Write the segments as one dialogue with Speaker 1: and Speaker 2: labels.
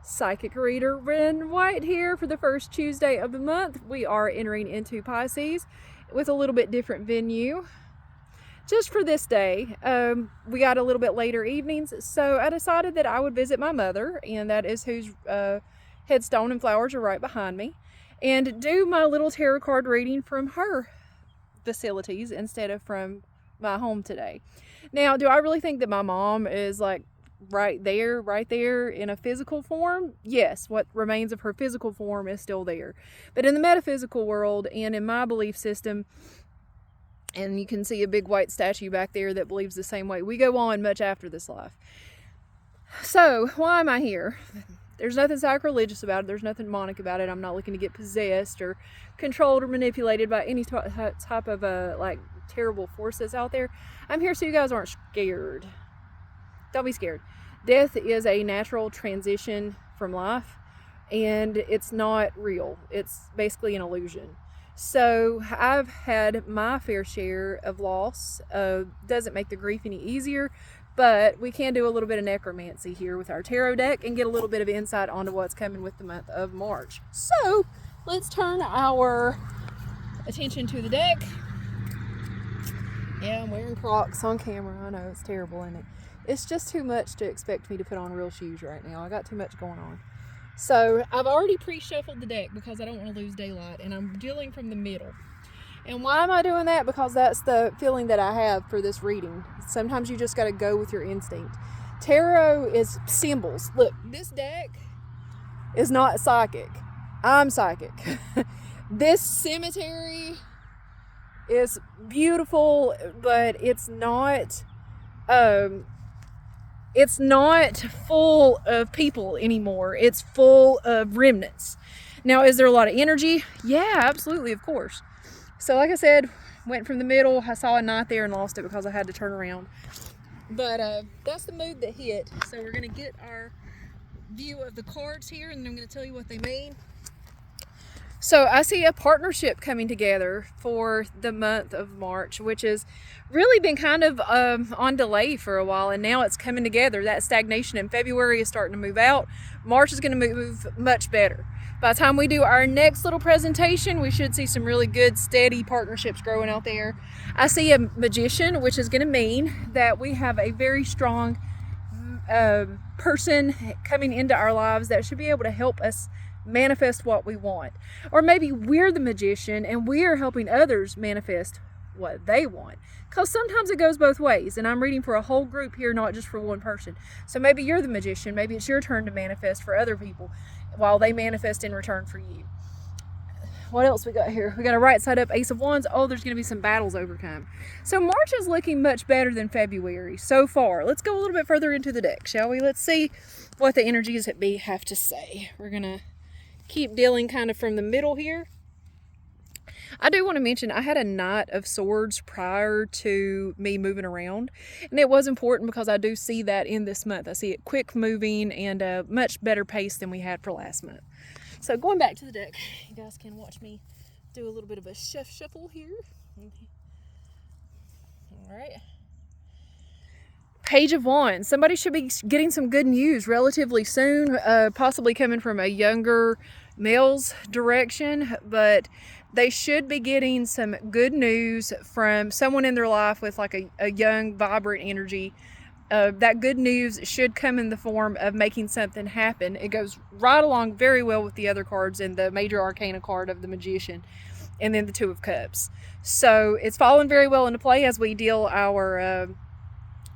Speaker 1: Psychic reader Ren White here for the first Tuesday of the month. We are entering into Pisces with a little bit different venue just for this day. We got a little bit later evenings, so I decided that I would visit my mother, and that is whose headstone and flowers are right behind me, and do my little tarot card reading from her facilities instead of from my home today. Now, do I really think that my mom is like right there in a physical form? Yes, what remains of her physical form is still there. But in the metaphysical world and in my belief system, and you can see a big white statue back there that believes the same way, we go on much after this life. So, why am I here? There's nothing sacrilegious about it. There's nothing demonic about it. I'm not looking to get possessed or controlled or manipulated by any type of like terrible forces out there. I'm here so you guys aren't scared. Don't be scared. Death is a natural transition from life, and it's not real. It's basically an illusion. So I've had my fair share of loss. Doesn't make the grief any easier, but we can do a little bit of necromancy here with our tarot deck and get a little bit of insight onto what's coming with the month of March. So let's turn our attention to the deck. Yeah, I'm wearing Crocs on camera. I know, it's terrible, isn't it? It's just too much to expect me to put on real shoes right now. I got too much going on. So I've already pre-shuffled the deck because I don't want to lose daylight, and I'm dealing from the middle. And why am I doing that? Because that's the feeling that I have for this reading. Sometimes you just got to go with your instinct. Tarot is symbols. Look, this deck is not psychic. I'm psychic. This cemetery is beautiful, but it's not full of people anymore. It's full of remnants. Now, is there a lot of energy? Yeah, absolutely, of course. So like I said, went from the middle. I saw a knight there and lost it because I had to turn around. But that's the mood that hit. So we're going to get our view of the cards here, and I'm going to tell you what they mean. So I see a partnership coming together for the month of March, which has really been kind of on delay for a while, and now it's coming together. That stagnation in February is starting to move out. March is going to move much better. By the time we do our next little presentation, we should see some really good, steady partnerships growing out there. I see a magician, which is going to mean that we have a very strong person coming into our lives that should be able to help us manifest what we want. Or maybe we're the magician and we're helping others manifest what they want, because sometimes it goes both ways, and I'm reading for a whole group here, not just for one person. So maybe you're the magician, maybe it's your turn to manifest for other people while they manifest in return for you. What else we got here? We got a right side up Ace of Wands. Oh, there's going to be some battles overcome. So March is looking much better than February so far. Let's go a little bit further into the deck, shall we? Let's see what the energies that be have to say. We're going to keep dealing kind of from the middle here. I do want to mention I had a Knight of Swords prior to me moving around, and it was important because I do see that in this month. I see it quick moving and a much better pace than we had for last month. So going back to the deck, you guys can watch me do a little bit of a shuffle here. All right. Page of Wands. Somebody should be getting some good news relatively soon, possibly coming from a younger male's direction, but they should be getting some good news from someone in their life with like a young, vibrant energy. That good news should come in the form of making something happen. It goes right along very well with the other cards and the major arcana card of the Magician, and then the Two of Cups. So it's fallen very well into play as we deal our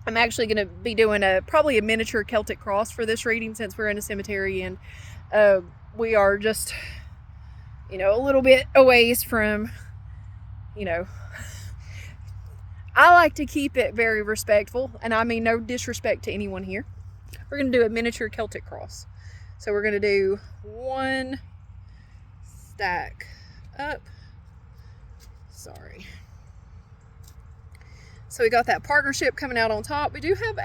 Speaker 1: I'm actually going to be doing probably a miniature Celtic cross for this reading, since we're in a cemetery and we are just, a little bit a ways from, I like to keep it very respectful, and I mean no disrespect to anyone here. We're going to do a miniature Celtic cross. So we're going to do one stack up. Sorry. So we got that partnership coming out on top. We do have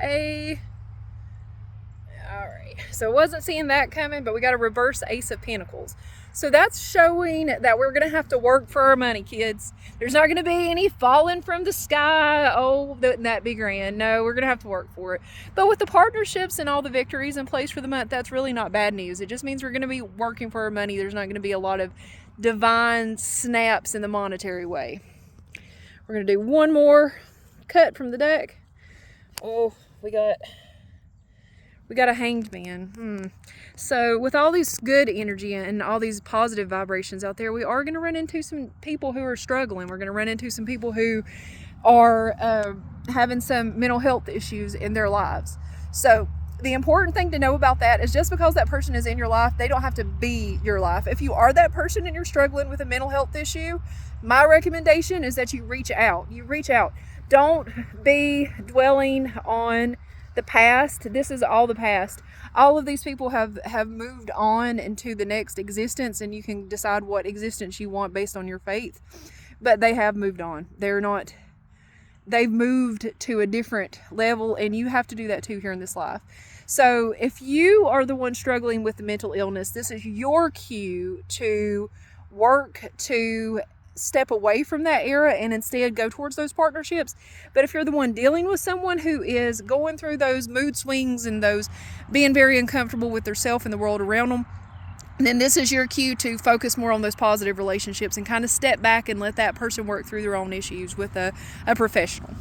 Speaker 1: All right, so I wasn't seeing that coming, but we got a reverse Ace of Pentacles. So that's showing that we're going to have to work for our money, kids. There's not going to be any falling from the sky. Oh, wouldn't that be grand? No, we're going to have to work for it. But with the partnerships and all the victories in place for the month, that's really not bad news. It just means we're going to be working for our money. There's not going to be a lot of divine snaps in the monetary way. We're going to do one more cut from the deck. Oh, we got a Hanged Man. So with all this good energy and all these positive vibrations out there, we are going to run into some people who are struggling. We're going to run into some people who are having some mental health issues in their lives. So the important thing to know about that is just because that person is in your life, they don't have to be your life. If you are that person and you're struggling with a mental health issue, my recommendation is that you reach out. You reach out. Don't be dwelling on the past. This is all the past. All of these people have moved on into the next existence, and you can decide what existence you want based on your faith. But they have moved on. They've moved to a different level, and you have to do that too here in this life. So if you are the one struggling with the mental illness, this is your cue to work to step away from that era and instead go towards those partnerships. But if you're the one dealing with someone who is going through those mood swings and those being very uncomfortable with themselves and the world around them, then this is your cue to focus more on those positive relationships and kind of step back and let that person work through their own issues with a professional.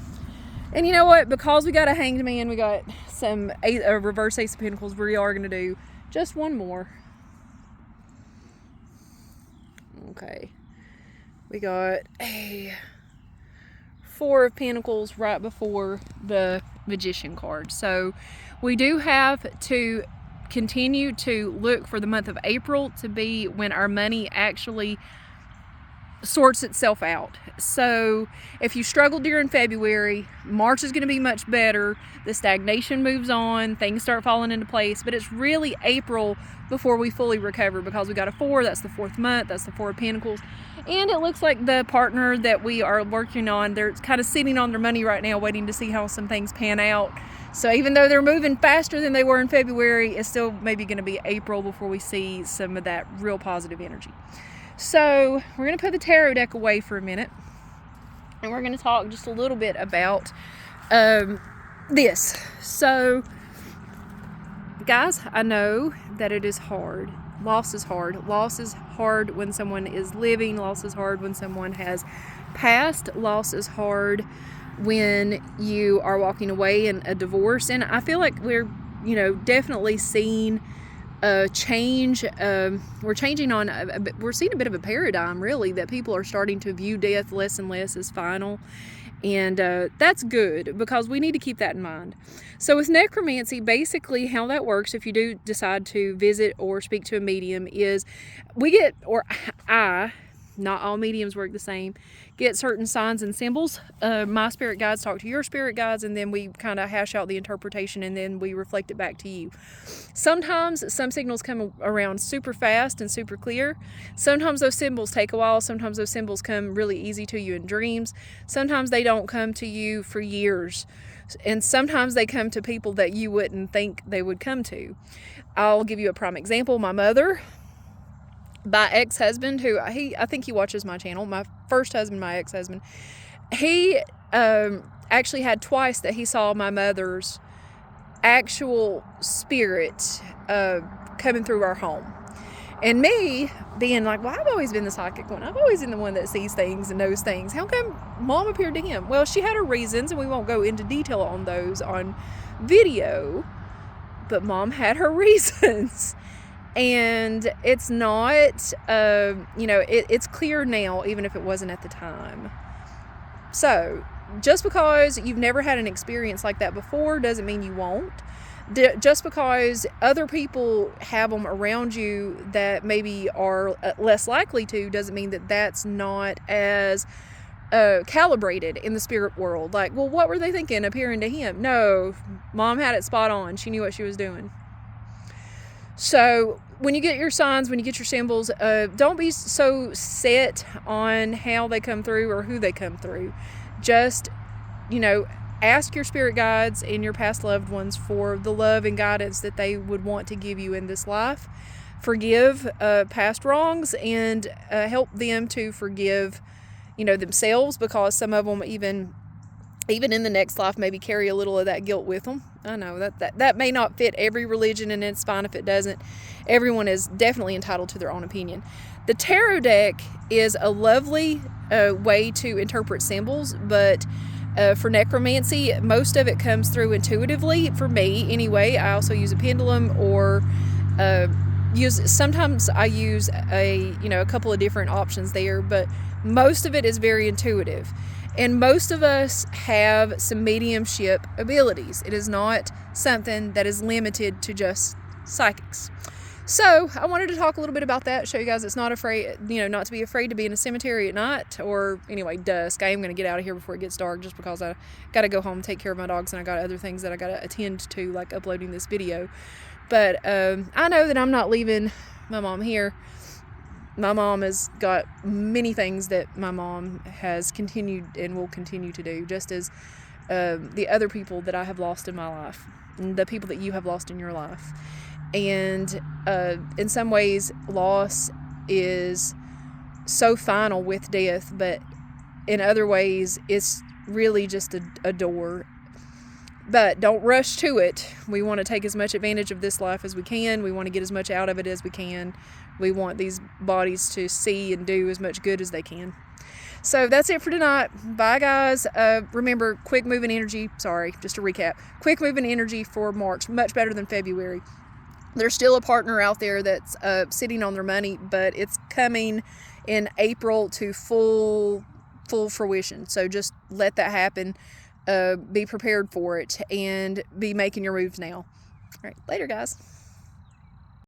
Speaker 1: And you know what? Because we got a Hanged Man, we got some reverse Ace of Pentacles, we are going to do just one more. Okay. We got a Four of Pentacles right before the Magician card. So we do have to continue to look for the month of April to be when our money actually sorts itself out. So if you struggled during February, March is going to be much better. The stagnation moves on, things start falling into place, but it's really April before we fully recover, because we got a 4, that's the 4th month, that's the 4 of Pentacles. And it looks like the partner that we are working on, they're kind of sitting on their money right now, waiting to see how some things pan out. So even though they're moving faster than they were in February, it's still maybe going to be April before we see some of that real positive energy. So we're going to put the tarot deck away for a minute, and we're going to talk just a little bit about this. So guys, I know that it is hard. Loss is hard. Loss is hard when someone is living. Loss is hard when someone has passed. Loss is hard when you are walking away in a divorce. And I feel like we're, definitely seeing a change. We're changing on, we're seeing a bit of a paradigm, really, that people are starting to view death less and less as final. And that's good, because we need to keep that in mind. So with necromancy, basically how that works, if you do decide to visit or speak to a medium, is not all mediums work the same, get certain signs and symbols. My spirit guides talk to your spirit guides, and then we kind of hash out the interpretation, and then we reflect it back to you. Sometimes some signals come around super fast and super clear. Sometimes those symbols take a while. Sometimes those symbols come really easy to you in dreams. Sometimes they don't come to you for years. And sometimes they come to people that you wouldn't think they would come to. I'll give you a prime example. My mother, my ex-husband, who I think he watches my channel, my first husband, my ex-husband, he actually had twice that he saw my mother's actual spirit coming through our home. And me being like, well, I've always been the psychic one. I've always been the one that sees things and knows things. How come Mom appeared to him? Well, she had her reasons, and we won't go into detail on those on video, but Mom had her reasons. And it's not, it's clear now, even if it wasn't at the time. So just because you've never had an experience like that before doesn't mean you won't. Just because other people have them around you that maybe are less likely to, doesn't mean that that's not as calibrated in the spirit world. Like, well, what were they thinking appearing to him? No, Mom had it spot on. She knew what she was doing. So when you get your signs, when you get your symbols, don't be so set on how they come through or who they come through. Just, ask your spirit guides and your past loved ones for the love and guidance that they would want to give you in this life. Forgive past wrongs, and help them to forgive, themselves, because some of them even in the next life maybe carry a little of that guilt with them. I know that may not fit every religion, and it's fine if it doesn't. Everyone is definitely entitled to their own opinion. The tarot deck is a lovely way to interpret symbols, but for necromancy, most of it comes through intuitively for me anyway. I also use a pendulum, or sometimes I use a couple of different options there, but most of it is very intuitive. And most of us have some mediumship abilities. It is not something that is limited to just psychics. So I wanted to talk a little bit about that, show you guys it's not to be afraid to be in a cemetery at night, or anyway, dusk. I am going to get out of here before it gets dark, just because I got to go home and take care of my dogs, and I got other things that I got to attend to, like uploading this video. But I know that I'm not leaving my mom here. My mom has got many things that my mom has continued and will continue to do, just as the other people that I have lost in my life, and the people that you have lost in your life. And in some ways, loss is so final with death, but in other ways, it's really just a door. But don't rush to it. We want to take as much advantage of this life as we can. We want to get as much out of it as we can. We want these bodies to see and do as much good as they can. So that's it for tonight. Bye, guys. Remember, quick moving energy. Sorry, just to recap. Quick moving energy for March. Much better than February. There's still a partner out there that's sitting on their money, but it's coming in April to full fruition. So just let that happen. Be prepared for it, and be making your moves now. All right, later, guys.